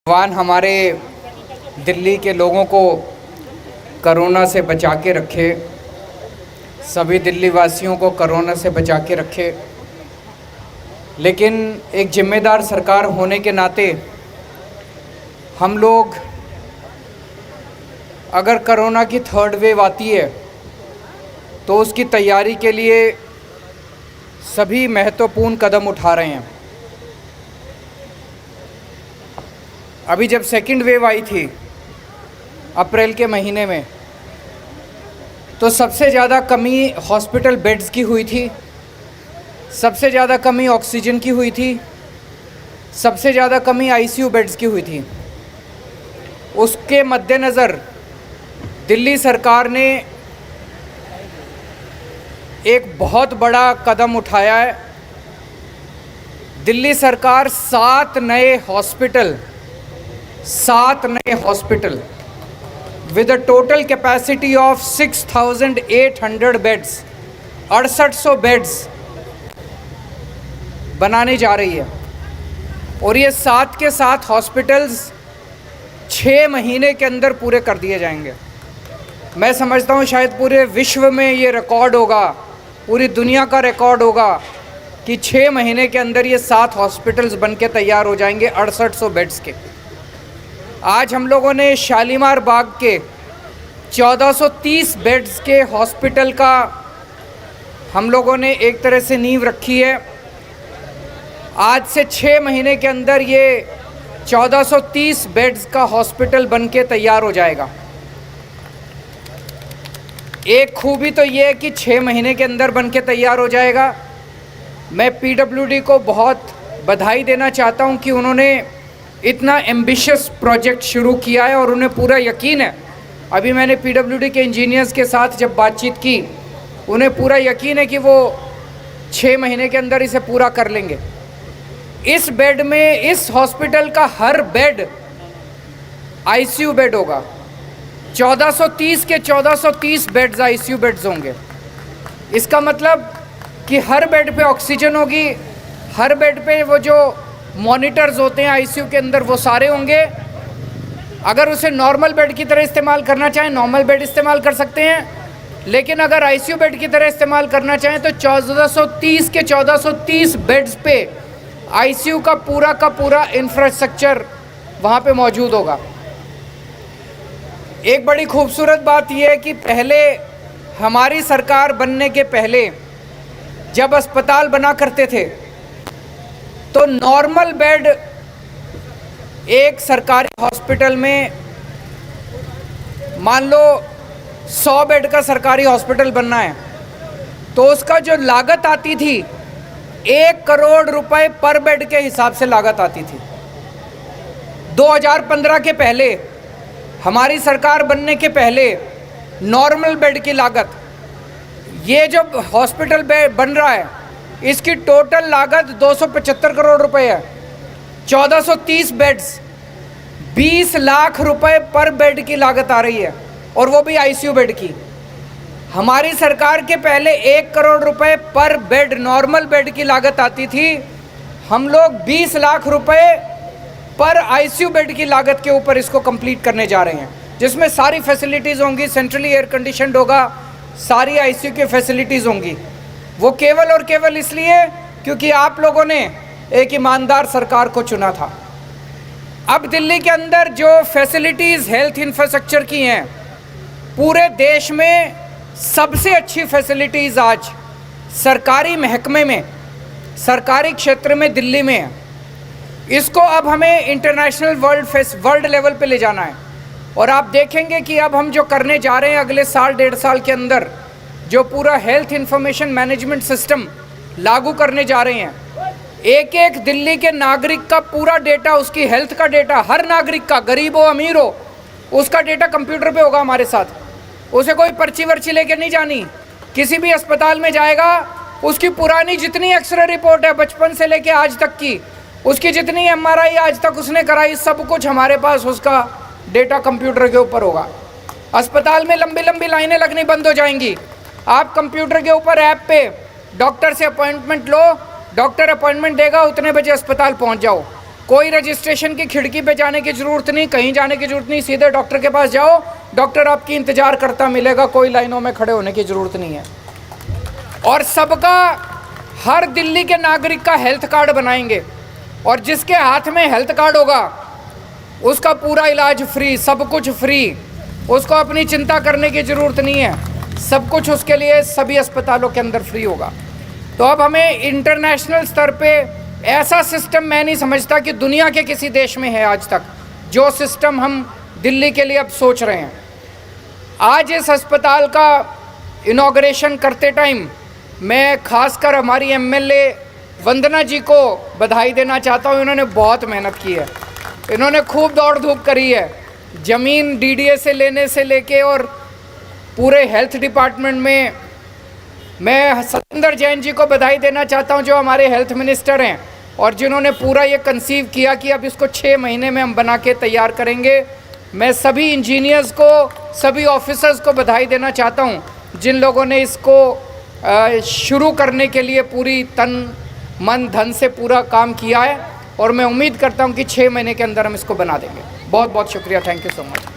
भगवान हमारे दिल्ली के लोगों को कोरोना से बचा के रखे, सभी दिल्ली वासियों को कोरोना से बचा के रखे। लेकिन एक जिम्मेदार सरकार होने के नाते हम लोग, अगर कोरोना की थर्ड वेव आती है तो उसकी तैयारी के लिए सभी महत्वपूर्ण कदम उठा रहे हैं। अभी जब सेकंड वेव आई थी अप्रैल के महीने में, तो सबसे ज़्यादा कमी हॉस्पिटल बेड्स की हुई थी, सबसे ज़्यादा कमी ऑक्सीजन की हुई थी, सबसे ज़्यादा कमी आईसीयू बेड्स की हुई थी। उसके मद्देनज़र दिल्ली सरकार ने एक बहुत बड़ा कदम उठाया है। दिल्ली सरकार 7 नए hospital with a total capacity of 6,800 beds, 6800 beds बनाने जा रही है। और ये 7 के 7 हॉस्पिटल्स 6 महीने के अंदर पूरे कर दिए जाएंगे। मैं समझता हूँ शायद पूरे विश्व में ये रिकॉर्ड होगा, पूरी दुनिया का रिकॉर्ड होगा कि 6 महीने के अंदर ये 7 हॉस्पिटल्स बन के तैयार हो जाएंगे 6800 बेड्स के। आज हम लोगों ने शालीमार बाग के 1430 बेड्स के हॉस्पिटल का हम लोगों ने एक तरह से नींव रखी है। आज से 6 महीने के अंदर ये 1430 बेड्स का हॉस्पिटल बन के तैयार हो जाएगा। एक खूबी तो ये है कि 6 महीने के अंदर बन के तैयार हो जाएगा। मैं पीडब्ल्यूडी को बहुत बधाई देना चाहता हूँ कि उन्होंने इतना एम्बिशियस प्रोजेक्ट शुरू किया है और उन्हें पूरा यकीन है। अभी मैंने पीडब्ल्यूडी के इंजीनियर्स के साथ जब बातचीत की, उन्हें पूरा यकीन है कि वो 6 महीने के अंदर इसे पूरा कर लेंगे। इस बेड में, इस हॉस्पिटल का हर बेड आईसीयू बेड होगा। 1430 के 1430 बेड्स आईसीयू बेड्स होंगे। इसका मतलब कि हर बेड पे ऑक्सीजन होगी, हर बेड पे वो जो मॉनिटर्स होते हैं आईसीयू के अंदर वो सारे होंगे। अगर उसे नॉर्मल बेड की तरह इस्तेमाल करना चाहें, नॉर्मल बेड इस्तेमाल कर सकते हैं। लेकिन अगर आईसीयू बेड की तरह इस्तेमाल करना चाहें तो 1430 के 1430 बेड्स पे आईसीयू का पूरा इंफ्रास्ट्रक्चर वहाँ पे मौजूद होगा। एक बड़ी खूबसूरत बात यह है कि पहले, हमारी सरकार बनने के पहले जब अस्पताल बना करते थे तो नॉर्मल बेड एक सरकारी हॉस्पिटल में, मान लो 100 बेड का सरकारी हॉस्पिटल बनना है तो उसका जो लागत आती थी 1 करोड़ रुपए पर बेड के हिसाब से लागत आती थी। 2015 के पहले, हमारी सरकार बनने के पहले नॉर्मल बेड की लागत, ये जो हॉस्पिटल बेड बन रहा है इसकी टोटल लागत 275 करोड़ रुपए है। 1430 बेड्स, 20 लाख रुपए पर बेड की लागत आ रही है, और वो भी आईसीयू बेड की। हमारी सरकार के पहले 1 करोड़ रुपए पर बेड नॉर्मल बेड की लागत आती थी। हम लोग 20 लाख रुपए पर आईसीयू बेड की लागत के ऊपर इसको कंप्लीट करने जा रहे हैं, जिसमें सारी फैसिलिटीज़ होंगी, सेंट्रली एयर कंडीशनड होगा, सारी आईसीयू की फैसिलिटीज़ होंगी। वो केवल और केवल इसलिए क्योंकि आप लोगों ने एक ईमानदार सरकार को चुना था। अब दिल्ली के अंदर जो फैसिलिटीज़ हेल्थ इंफ्रास्ट्रक्चर की हैं, पूरे देश में सबसे अच्छी फैसिलिटीज़ आज सरकारी महकमे में, सरकारी क्षेत्र में दिल्ली में है। इसको अब हमें इंटरनेशनल वर्ल्ड लेवल पे ले जाना है। और आप देखेंगे कि अब हम जो करने जा रहे हैं अगले साल 1.5 साल के अंदर, जो पूरा हेल्थ इंफॉर्मेशन मैनेजमेंट सिस्टम लागू करने जा रहे हैं, एक दिल्ली के नागरिक का पूरा डेटा, उसकी हेल्थ का डेटा, हर नागरिक का, गरीब हो अमीर हो, उसका डेटा कंप्यूटर पे होगा हमारे साथ। उसे कोई पर्ची वर्ची लेके नहीं जानी। किसी भी अस्पताल में जाएगा, उसकी पुरानी जितनी एक्सरे रिपोर्ट है बचपन से लेके आज तक की, उसकी जितनी एमआरआई आज तक उसने कराई, सब कुछ हमारे पास उसका डेटा कंप्यूटर के ऊपर होगा। अस्पताल में लंबी लंबी लाइनें लगनी बंद हो जाएंगी। आप कंप्यूटर के ऊपर ऐप पे डॉक्टर से अपॉइंटमेंट लो, डॉक्टर अपॉइंटमेंट देगा, उतने बजे अस्पताल पहुंच जाओ। कोई रजिस्ट्रेशन की खिड़की पे जाने की ज़रूरत नहीं, कहीं जाने की ज़रूरत नहीं, सीधे डॉक्टर के पास जाओ, डॉक्टर आपकी इंतज़ार करता मिलेगा, कोई लाइनों में खड़े होने की ज़रूरत नहीं है। और सबका, हर दिल्ली के नागरिक का हेल्थ कार्ड बनाएंगे, और जिसके हाथ में हेल्थ कार्ड होगा उसका पूरा इलाज फ्री, सब कुछ फ्री, उसको अपनी चिंता करने की ज़रूरत नहीं है, सब कुछ उसके लिए सभी अस्पतालों के अंदर फ्री होगा। तो अब हमें इंटरनेशनल स्तर पे ऐसा सिस्टम, मैं नहीं समझता कि दुनिया के किसी देश में है आज तक, जो सिस्टम हम दिल्ली के लिए अब सोच रहे हैं। आज इस अस्पताल का इनॉग्रेशन करते टाइम मैं खासकर हमारी एमएलए वंदना जी को बधाई देना चाहता हूँ। इन्होंने बहुत मेहनत की है, इन्होंने खूब दौड़ धूप करी है, ज़मीन डीडीए से लेने से लेके, और पूरे हेल्थ डिपार्टमेंट में मैं सतेंद्र जैन जी को बधाई देना चाहता हूं, जो हमारे हेल्थ मिनिस्टर हैं, और जिन्होंने पूरा ये कंसीव किया कि अब इसको 6 महीने में हम बना के तैयार करेंगे। मैं सभी इंजीनियर्स को, सभी ऑफिसर्स को बधाई देना चाहता हूं, जिन लोगों ने इसको शुरू करने के लिए पूरी तन मन धन से पूरा काम किया है, और मैं उम्मीद करता हूं कि 6 महीने के अंदर हम इसको बना देंगे। बहुत बहुत शुक्रिया, थैंक यू सो मच।